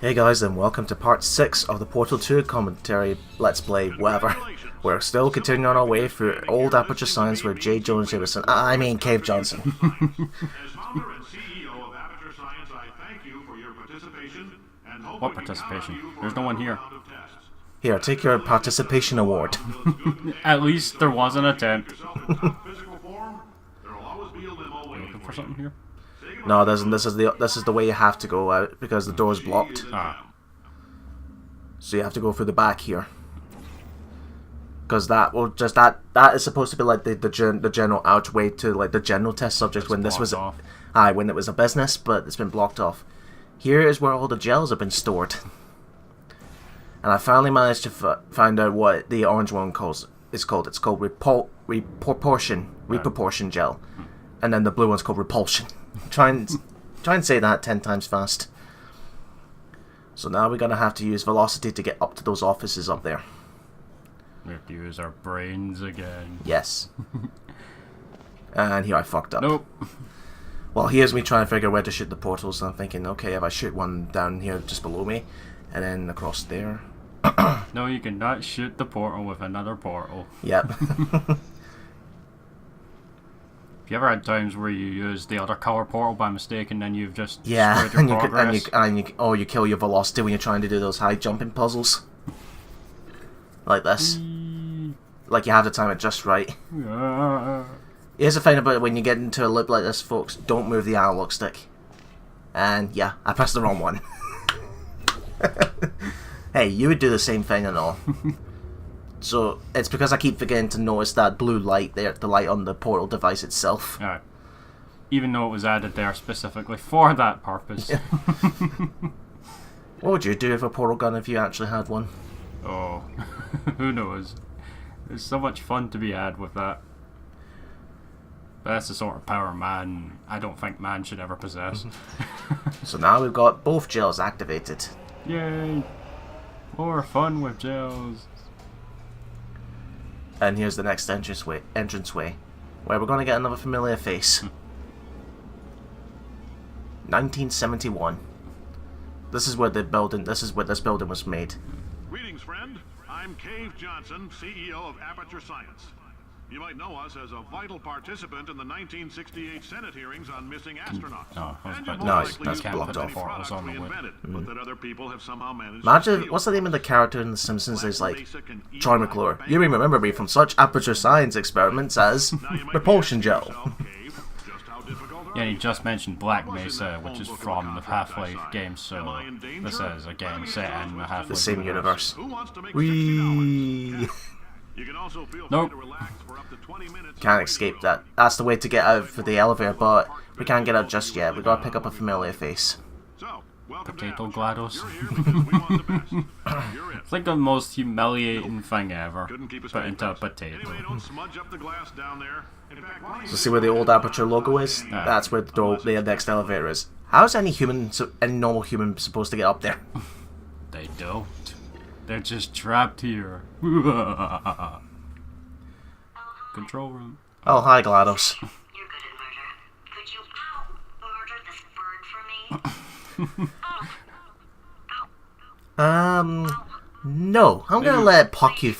Hey guys, and welcome to part 6 of the Portal 2 commentary Let's Play, whatever. We're still continuing on our way through old Aperture Science with J. Jones Jameson. I mean Cave Johnson. As founder and CEO of Aperture Science, I thank you for your participation and hope What participation? There's no one here. Here, take your participation award. At least there was an attempt. Looking Looking for something here? No, this is the way you have to go out because the door's blocked. Ah. So you have to go through the back here. Because that is supposed to be like the general archway to like the general test subject It's when this was blocked when it was a business, but it's been blocked off. Here is where all the gels have been stored. And I finally managed to find out what the orange one is called. It's called reproportion gel. And then the blue one's called repulsion. Try and say that 10 times fast. So now we're gonna have to use velocity to get up to those offices up there. We have to use our brains again. Yes. And here I fucked up. Nope. Well, here's me trying to figure out where to shoot the portals. I'm thinking, okay, if I shoot one down here just below me, and then across there. No, you cannot shoot the portal with another portal. Yep. Have you ever had times where you use the other color portal by mistake and then you've just Yeah, destroyed your progress? you kill your velocity when you're trying to do those high jumping puzzles. Like this. Like you have to time it just right. Here's the thing about it when you get into a loop like this, folks. Don't move the analog stick. And yeah, I pressed the wrong one. Hey, you would do the same thing and all. So it's because I keep forgetting to notice that blue light there, the light on the portal device itself. Alright. Even though it was added there specifically for that purpose. What would you do with a portal gun if you actually had one? Oh, who knows? There's so much fun to be had with that. But that's the sort of power I don't think man should ever possess. So now we've got both gels activated. Yay! More fun with gels. And here's the next entranceway, where we're going to get another familiar face. 1971. This is where this building was made. Greetings, friend. I'm Cave Johnson, CEO of Aperture Science. You might know us as a vital participant in the 1968 Senate hearings on missing astronauts. Oh, And but you're no, more it's- likely that's to know blocked that off. many products On the we way. invented, but that other people have somehow managed Imagine, to what's the name of the character in The Simpsons is like, steal. Troy McClure. You may remember me from such Aperture Science experiments as repulsion gel. Yeah, he just mentioned Black Mesa, which is from the Half-Life game, so this is a game set in the Half-Life The same universe. Who wants to make Whee! You can also feel free Nope. to relax for up to 20 minutes. Can't escape that. That's the way to get out for the elevator, but we can't get out just yet. We gotta pick up a familiar face. So, welcome to Potato Aperture. GLaDOS. You're here because we want the best. You're it. It's like the most humiliating thing ever. Couldn't keep us Put into a fast. potato. Anyway, don't smudge up the glass down there. In fact, So see where the old Aperture logo is? That's where the next elevator is. How's any normal human supposed to get up there? They don't. They're just trapped here. Control room. Oh, hi GLaDOS. You're good at murder. Could you murder this bird for me? No. I'm gonna let it pluck you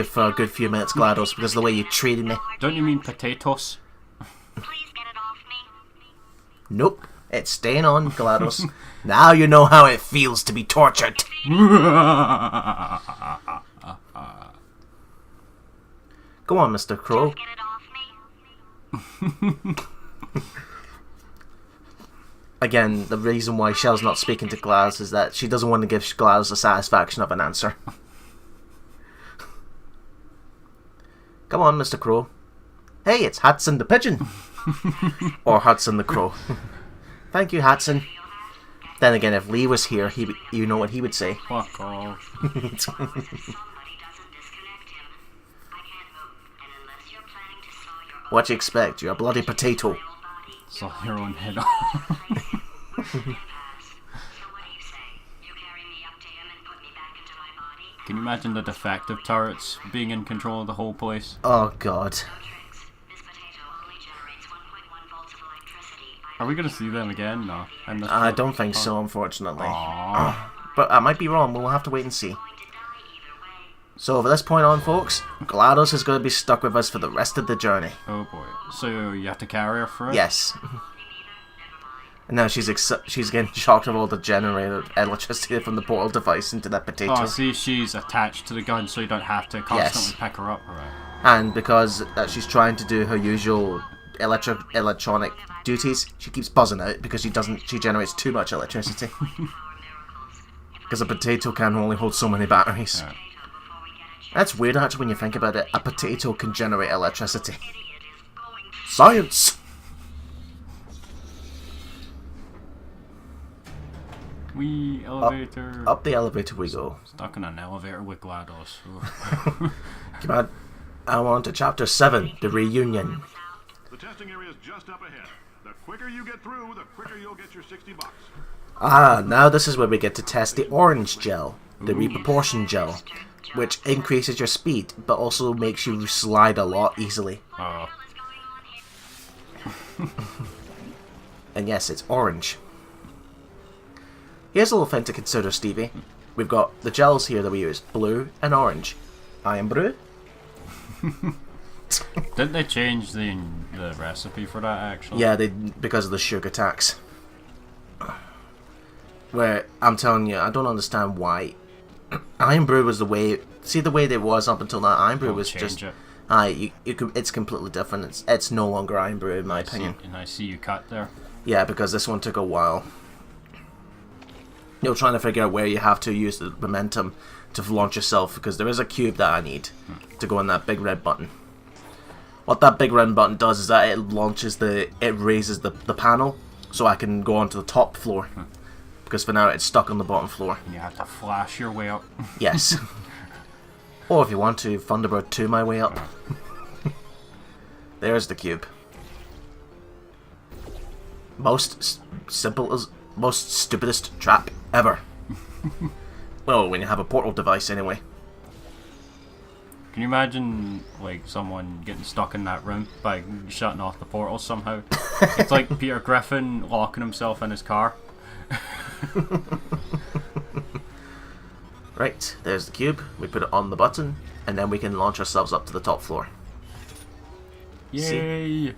for a good few minutes, GLaDOS, because of the way you treated me. Don't you mean potatoes? Please get it off me. Nope. It's staying on, GLaDOS. Now you know how it feels to be tortured. Go on, Mr. Crow. Get it off me. Again, the reason why Shell's not speaking to GLaDOS is that she doesn't want to give GLaDOS the satisfaction of an answer. Come on, Mr. Crow. Hey, it's Hudson the Pigeon. Or Hudson the Crow. Thank you, Hudson. Then again, if Lee was here, you know what he would say. Fuck off. Somebody doesn't disconnect him. I can't move. And unless you're planning to saw your own What you expect? You're a bloody potato. body, Saw your own head off. pass. So what do you say? You carry me up to him and put me back into my body? Can you imagine the defective turrets being in control of the whole place? Oh, God. No tricks. This potato only generates 1.1 volts of electricity. Are we gonna see them again? No. I don't think so, unfortunately. Aww. But I might be wrong, we'll have to wait and see. Going to die either way. So from this point on, folks, GLaDOS is going to be stuck with us for the rest of the journey. Oh boy. So you have to carry her for it? Yes. Never mind. And now she's getting shocked of all the generated electricity from the portal device into that potato. Oh, see, she's attached to the gun, so you don't have to constantly Yes. pick her up. Right. And because she's trying to do her usual electronic duties, she keeps buzzing out because she generates too much electricity. Power miracles. Because a potato can only hold so many batteries. Yeah. Before we get a chance, That's weird actually when you think about it. A potato can generate electricity. idiot is going to Science! We elevator. Up the elevator we go. Stuck in an elevator with GLaDOS. Come on. I'm on to chapter 7, the reunion. The testing area is just up ahead. The quicker you get through, the quicker you'll get your $60. Ah, now this is where we get to test the orange gel, the reproportion gel, which increases your speed, but also makes you slide a lot easily. Oh. And yes, it's orange. Here's a little thing to consider, Stevie. We've got the gels here that we use, blue and orange. I am blue. Didn't they change the recipe for that actually? Yeah, because of the sugar tax. Where, I'm telling you, I don't understand why. Iron Brew was the way... See the way it was up until now? Iron Brew Don't was change just... it. It's completely different. It's no longer Iron Brew, in my opinion. And I see you cut there. Yeah, because this one took a while. You're trying to figure out where you have to use the momentum to launch yourself, because there is a cube that I need to go on that big red button. What that big red button does is that it raises the panel, so I can go onto the top floor. Because for now it's stuck on the bottom floor. And you have to flash your way up. Yes. Or if you want to, Thunderbird 2 my way up. There's the cube. Most stupidest trap ever. Well, when you have a portal device anyway. Can you imagine, like, someone getting stuck in that room by shutting off the portal somehow? It's like Peter Griffin locking himself in his car. Right, there's the cube. We put it on the button, and then we can launch ourselves up to the top floor. Yay!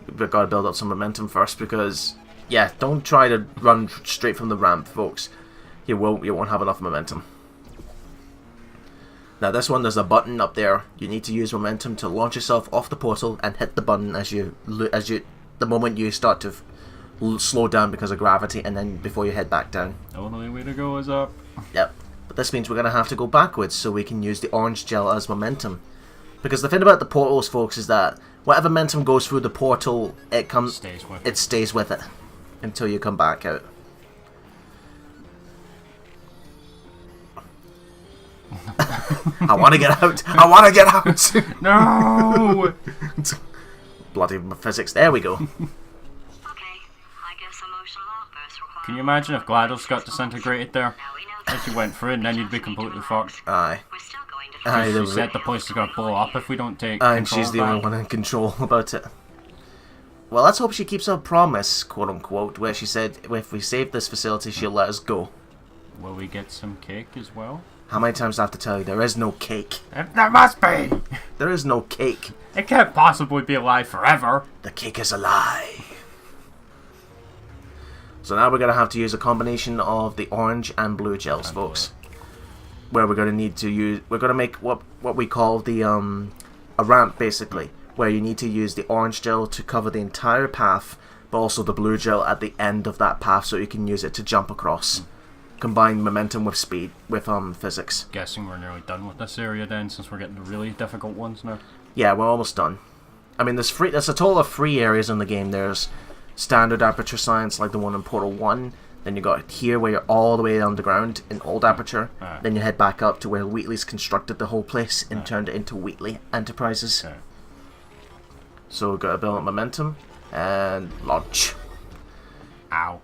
We've got to build up some momentum first because, yeah, don't try to run straight from the ramp, folks. You won't have enough momentum. Now this one, there's a button up there. You need to use momentum to launch yourself off the portal and hit the button the moment you start to slow down because of gravity, and then before you head back down. The only way to go is up. Yep. But this means we're going to have to go backwards so we can use the orange gel as momentum. Because the thing about the portals, folks, is that whatever momentum goes through the portal, it stays with it until you come back out. I want to get out! I want to get out! No! Bloody physics. There we go. Okay, I guess emotional outbursts require... Can you imagine if GLaDOS got disintegrated there? Now we know that If you went through it, and then you'd be completely fucked. Aye. we're still going to... Aye, She said the place is going to blow up if we don't take and control she's of the only that. one in control about it. Well, let's hope she keeps her promise, quote unquote, where she said if we save this facility, she'll let us go. Will we get some cake as well? How many times do I have to tell you? There is no cake. There must be! There is no cake. It can't possibly be alive forever. The cake is a lie. So now we're going to have to use a combination of the orange and blue gels, folks. Where we're going to need to use... We're going to make what we call the a ramp, basically. Where you need to use the orange gel to cover the entire path, but also the blue gel at the end of that path so you can use it to jump across. Combine momentum with speed, with physics. Guessing we're nearly done with this area then, since we're getting the really difficult ones now. Yeah, we're almost done. I mean, there's a total of 3 areas in the game. There's standard aperture science, like the one in Portal 1. Then you got here where you're all the way underground in old aperture. Then you head back up to where Wheatley's constructed the whole place and turned it into Wheatley Enterprises. So we've got to build up momentum and launch. Ow.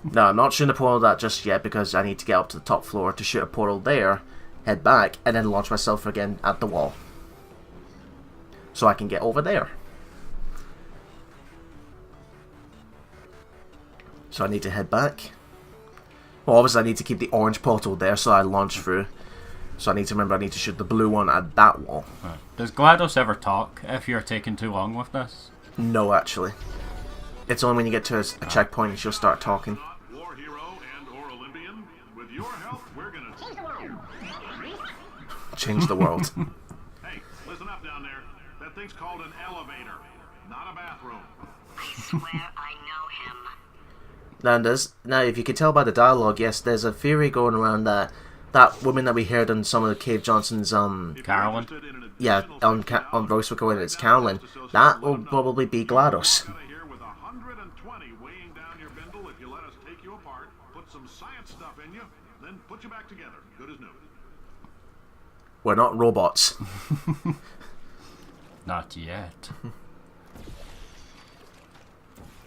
No, I'm not shooting a portal that just yet because I need to get up to the top floor to shoot a portal there, head back, and then launch myself again at the wall. So I can get over there. So I need to head back, Well, obviously I need to keep the orange portal there so I launch through. So I need to remember I need to shoot the blue one at that wall. Right. Does GLaDOS ever talk if you're taking too long with this? No, actually. It's only when you get to a checkpoint she'll start talking. War hero and or Olympian, with your help, we're gonna change the world. Change the world. Hey, listen up down there. That thing's called an elevator, not a bathroom. I swear I know him. Now, if you can tell by the dialogue, yes, there's a theory going around that that woman that we heard on some of the Cave Johnson's Carolyn? yeah, on voice recording, it's Carolyn. That will probably be GLaDOS. Here with 120 weighing down your bindle if you let us take you apart, put some science stuff in you, then put you back together. Good as new. We're not robots. Not yet.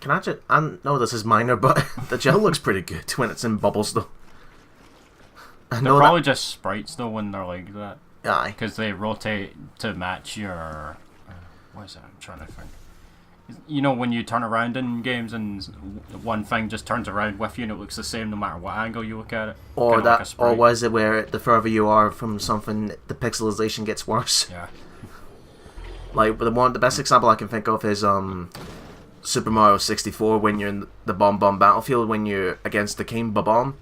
Can I just... I know this is minor, but the gel looks pretty good when it's in bubbles, though. I They're know probably that... just sprites though when they're like that. Aye. Because they rotate to match your... what is it? I'm trying to think. You know when you turn around in games and one thing just turns around with you and it looks the same no matter what angle you look at it? Or Kinda like a that, sprite. or was it where the further you are from something, the pixelization gets worse? Yeah. Like the best example I can think of is Super Mario 64 when you're in the Bomb Battlefield when you're against the King Bomb,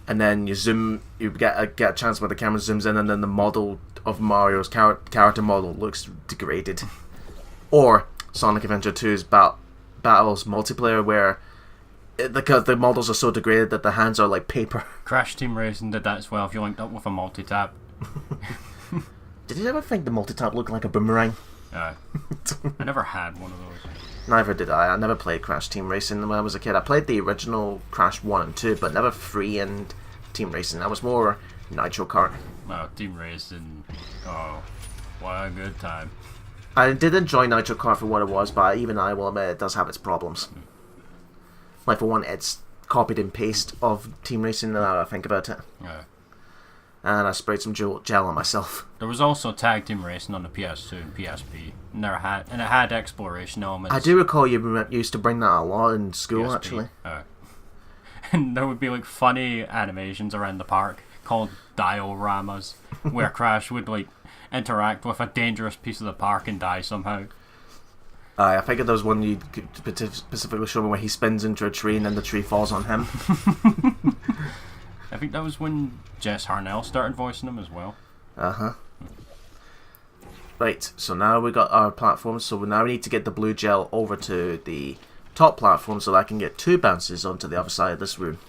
and then you zoom, you get a chance where the camera zooms in, and then the model of Mario's character model looks degraded. Or Sonic Adventure 2's Battles multiplayer where because the models are so degraded that the hands are like paper. Crash Team Racing did that as well if you linked up with a multi-tap. Did you ever think the multi-tap looked like a boomerang? I never had one of those. Neither did I. I never played Crash Team Racing when I was a kid. I played the original Crash 1 and 2, but never 3 and Team Racing. I was more Nitro Kart. Well, Team Racing, oh, what a good time. I did enjoy Nitro Kart for what it was, but even I will admit it does have its problems. Like, for one, it's copied and paste of Team Racing now that I think about it. Yeah. And I sprayed some gel on myself. There was also Tag Team Racing on the PS2 and PSP, and it had exploration elements. I do recall you used to bring that a lot in school, PSP. actually. And there would be like funny animations around the park called dioramas, where Crash would like interact with a dangerous piece of the park and die somehow. I think there was one you could specifically show me where he spins into a tree and then the tree falls on him. I think that was when Jess Harnell started voicing him as well. Uh-huh. Right, so now we got our platform, so now we need to get the blue gel over to the top platform so that I can get 2 bounces onto the other side of this room.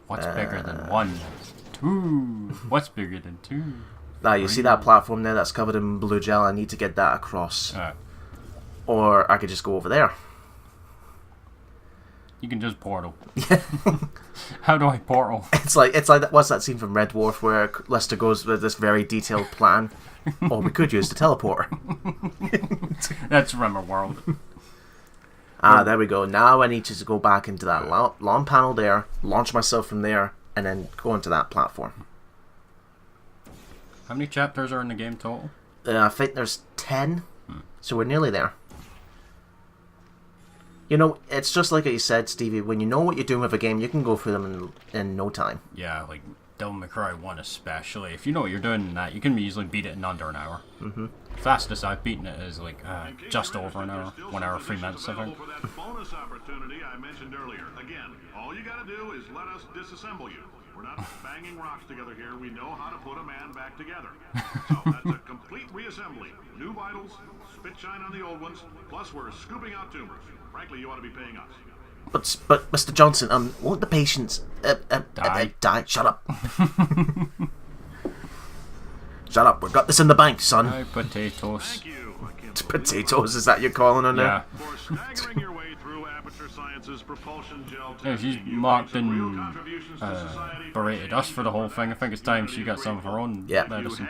What's bigger than 1? 2. What's bigger than 2? Now, you see that platform there that's covered in blue gel? I need to get that across. Or I could just go over there. You can just portal. How do I portal? It's like that. What's that scene from Red Dwarf where Lester goes with this very detailed plan? Or we could use the teleporter. That's Rimmer-World. There we go. Now I need to go back into that lawn panel there, launch myself from there, and then go into that platform. How many chapters are in the game total? I think there's 10, so we're nearly there. You know, it's just like you said, Stevie, when you know what you're doing with a game, you can go through them in no time. Yeah, like Devil May Cry 1 especially. If you know what you're doing in that, you can easily beat it in under an hour. Mm-hmm. Fastest I've beaten it is like just over an hour. 1 hour, 3 minutes, I think. For that bonus opportunity I mentioned earlier. Again, all you gotta do is let us disassemble you. We're not banging rocks together here. We know how to put a man back together. So that's a complete reassembly. New vitals, spit shine on the old ones, plus we're scooping out tumors. Frankly, you ought to be paying us. But Mr. Johnson, won't the patients die? Shut up. Shut up. We've got this in the bank, son. Hi, potatoes. Thank you. Potatoes, is that you're calling on Yeah. there? For staggering your way through Aperture Science's propulsion gel Yeah, she's testing, you've mocked made some and real contributions to society. berated us for the whole thing. I think it's time she got some of her own Yeah. medicine.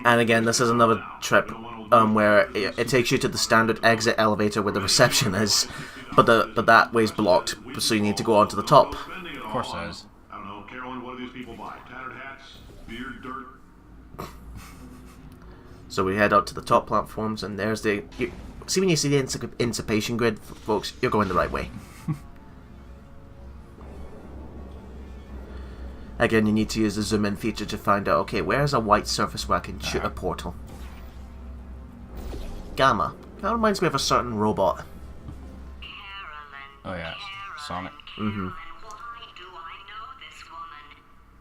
And again, this is another trip where it takes you to the standard exit elevator where the reception is, but that way's blocked, so you need to go onto the top. Of course it is. I don't know, Carolyn, what do these people buy? Tattered hats? Beard, dirt? So we head out to the top platforms, and there's see when you see the incipation grid, folks, you're going the right way. Again, you need to use the zoom in feature to find out, okay, where's a white surface where I can shoot a portal? Gamma. That reminds me of a certain robot. Oh yeah, Sonic. Mm-hmm. Why do I know this woman?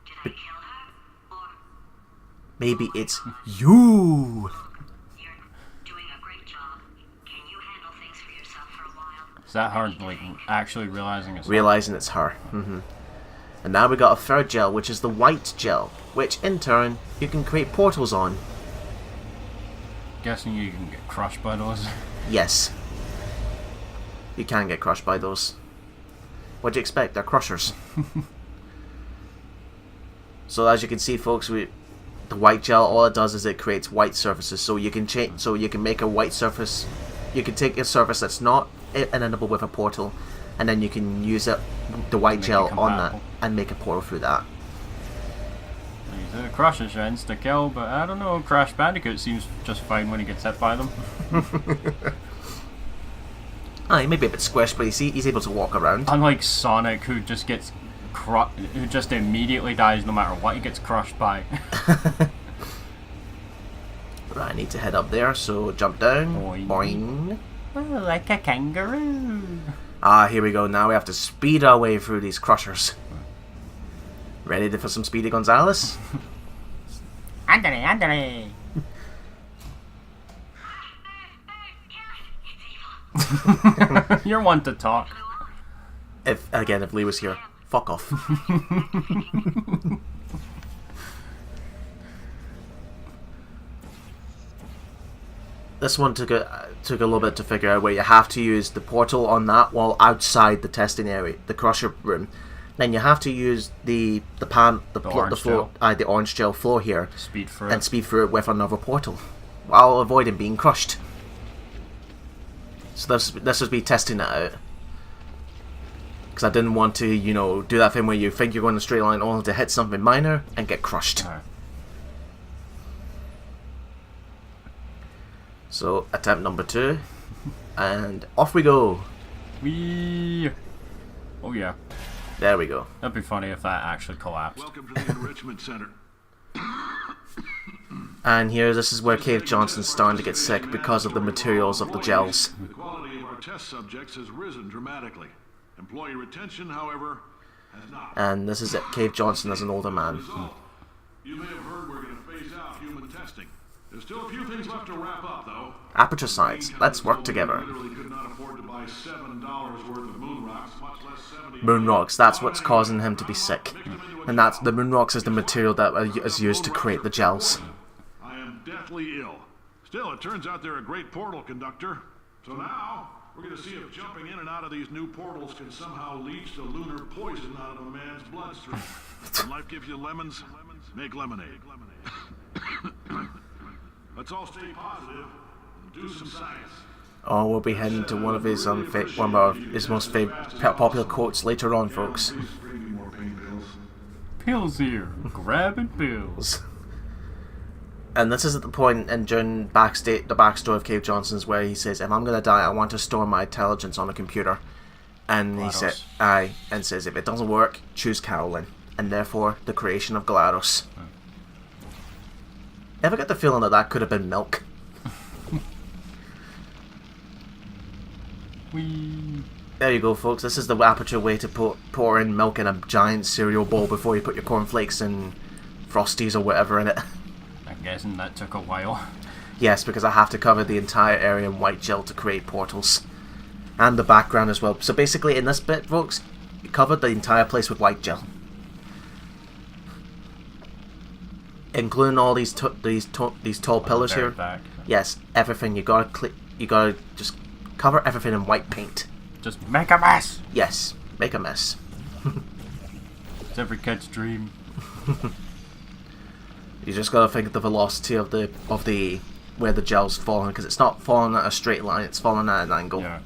Did I kill her? Or Maybe it's you! you're doing a great job. Can you handle things for yourself for a while? Is that her, like, actually realizing it's Realizing it's her. Mm-hmm. And now we got a third gel, which is the white gel, which in turn you can create portals on. Guessing you can get crushed by those. Yes. You can get crushed by those. What do you expect? They're crushers. So as you can see, folks, the white gel, all it does is it creates white surfaces. So you can change. So you can make a white surface. You can take a surface that's not enable with a portal, and then you can use it, the white gel on that, and make a portal through that. These crushers are insta kill, but I don't know. Crash Bandicoot seems just fine when he gets hit by them. He may be a bit squished, but he's able to walk around. Unlike Sonic, who just gets who just immediately dies no matter what he gets crushed by. Right, I need to head up there, so jump down. Boing. Boing. Oh, like a kangaroo. Ah, here we go. Now we have to speed our way through these crushers. Ready for some Speedy Gonzales? Andale, andale. You're one to talk. If Lee was here, fuck off. This one took a little bit to figure out, where you have to use the portal on that wall outside the testing area, the crusher room. Then you have to use the orange gel floor here, Speed through and speed through it with another portal, while avoiding being crushed. So this was me testing it out, because I didn't want to, you know, do that thing where you think you're going in a straight line only to hit something minor and get crushed. Right. So attempt number 2, and off we go. Wee. Oh yeah. There we go. That'd be funny if that actually collapsed. Welcome to the Enrichment Center. And here, this is where Cave Johnson's starting to get sick because of the materials of the gels. The quality of our test subjects has risen dramatically. Employee retention, however, has not. And this is it, Cave Johnson as an older man. Result. You may have heard we're going to phase out human testing. There's still a few things left to wrap up, though. Aperture science, let's work together. We literally could not afford to buy $7 worth of moon rocks, much less 70. Moon rocks, that's what's causing him to be sick. And that's the moon rocks is the material that is used to create the gels. I am deathly ill. Still, it turns out they're a great portal conductor. So now, we're going to see if jumping in and out of these new portals can somehow leach the lunar poison out of a man's bloodstream. When life gives you lemons, make lemonade. Let's all stay positive and do some science. Oh, we'll be heading to one of his one of his most popular quotes later on, folks. Please bring me more pain pills. Pills here. Grabbing pills. And this is at the point during the backstory of Cave Johnson's where he says, if I'm gonna die, I want to store my intelligence on a computer. And he said, and says, if it doesn't work, choose Carolyn, and therefore the creation of GLaDOS. Ever get the feeling that could have been milk? Wee. There you go, folks. This is the aperture way to pour in milk in a giant cereal bowl before you put your cornflakes and Frosties or whatever in it. I'm guessing that took a while. Yes, because I have to cover the entire area in white gel to create portals. And the background as well. So basically in this bit, folks, you covered the entire place with white gel. Including all these tall pillars here. Back. Yes, everything. You gotta just cover everything in white paint. Just make a mess. Yes, make a mess. It's every kid's dream. You just gotta think of the velocity of the where the gel's falling, because it's not falling at a straight line; it's falling at an angle. Yeah.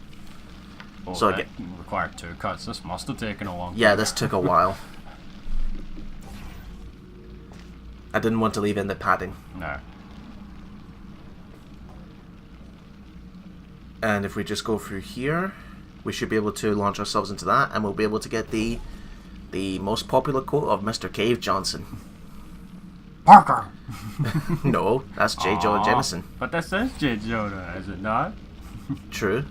Well, So that required 2 cuts. This must have taken a long time. Yeah, this took a while. I didn't want to leave in the padding. No. And if we just go through here, we should be able to launch ourselves into that, and we'll be able to get the the most popular quote of Mr. Cave Johnson. Parker! No, that's J. Jonah Aw, Jameson. But that says J. Jonah, is it not? True.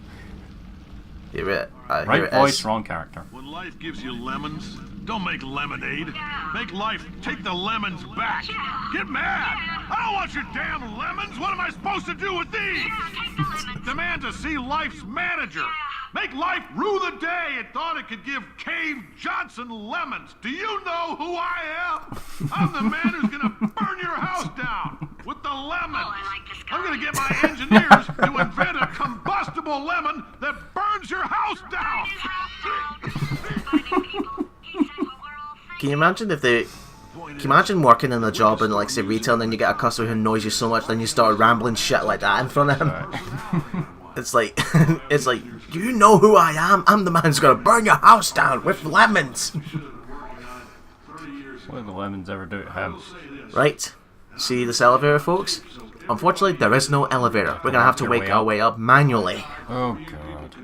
Here it Right voice, is. wrong character. When life gives you lemons, don't make lemonade. Make life take the lemons back. Get mad! I don't want your damn lemons! What am I supposed to do with these? Take the lemons. Demand to see life's manager. Make life rue the day it thought it could give Cave Johnson lemons. Do you know who I am? I'm the man who's gonna burn your house down with the lemons. Oh, I like this guy. I'm gonna get my engineers to invent a combustible lemon that burns your house down. Finding people. He said what we're all thinking. Can you imagine if they... Can you imagine working in a job in, like, say, retail, and then you get a customer who annoys you so much, then you start rambling shit like that in front of him? It's like, it's like, you know who I am? I'm the man who's gonna burn your house down with lemons! What did the lemons ever do to him? Right? See this elevator, folks? Unfortunately, there is no elevator. We're gonna have to wake our way up manually. Oh god.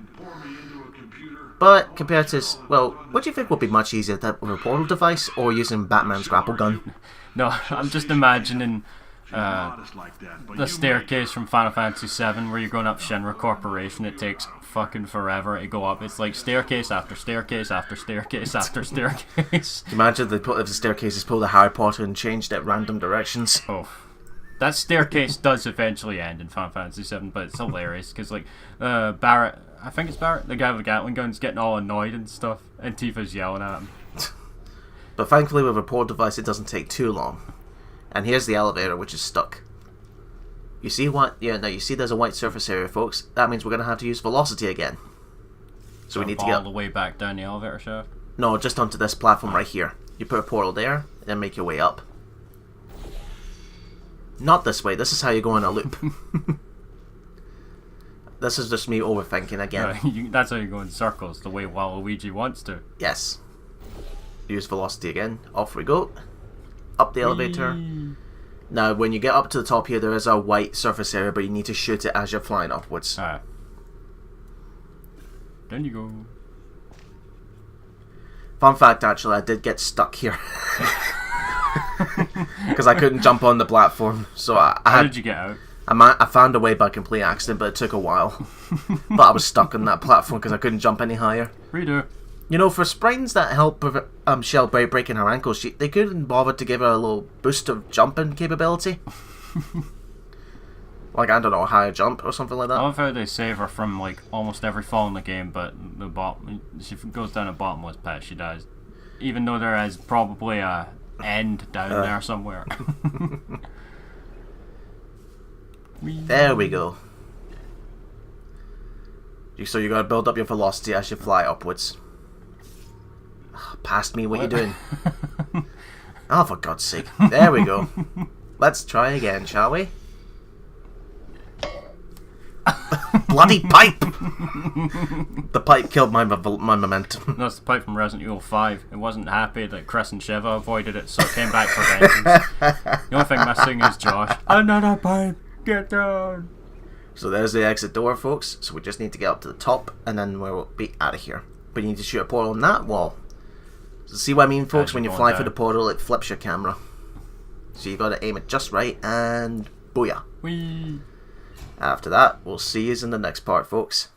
But compared to, well, what do you think would be much easier, that with a portal device or using Batman's grapple gun? No, I'm just imagining the staircase from Final Fantasy VII where you're going up Shinra Corporation. It takes fucking forever to go up. It's like staircase after staircase after staircase after staircase. Imagine if the staircases pulled a Harry Potter and changed at random directions. Oh. That staircase does eventually end in Final Fantasy VII, but it's hilarious because, like, Barrett, I think it's Barrett, the guy with the Gatling gun's getting all annoyed and stuff, and Tifa's yelling at him. But thankfully with a portal device it doesn't take too long. And here's the elevator, which is stuck. You see what? Yeah, now you see there's a white surface area, folks. That means we're going to have to use velocity again. So we need to get all the way back down the elevator shaft. No, just onto this platform right here. You put a portal there, then make your way up. Not this way. This is how you go in a loop. This is just me overthinking again. That's how you go in circles, the way Waluigi wants to. Yes. Use velocity again. Off we go. Up the elevator. Now, when you get up to the top here, there is a white surface area, but you need to shoot it as you're flying upwards. Alright. Then you go. Fun fact, actually, I did get stuck here. Because I couldn't jump on the platform. So How did you get out? I found a way by complete accident, but it took a while. But I was stuck on that platform because I couldn't jump any higher. Redo. You know, for sprains that help Shell breaking her ankles, they couldn't bother to give her a little boost of jumping capability. Like, I don't know, a higher jump or something like that. I love how they save her from, like, almost every fall in the game, but the bottom, she goes down a bottomless pit, she dies. Even though there is probably a end down there somewhere. There we go. So you gotta build up your velocity as you fly upwards. Past me, what you doing? Oh, for God's sake. There we go. Let's try again, shall we? Bloody pipe! The pipe killed my momentum. That's the pipe from Resident Evil 5. It wasn't happy that Chris and Shiva avoided it, so it came back for vengeance. The only thing missing is Josh. Another pipe! Get down! So there's the exit door, folks. So we just need to get up to the top, and then we'll be out of here. But you need to shoot a portal on that wall. So see what I mean, folks? When you fly through the portal, it flips your camera. So you got to aim it just right, and booyah. Whee! After that, we'll see you in the next part, folks.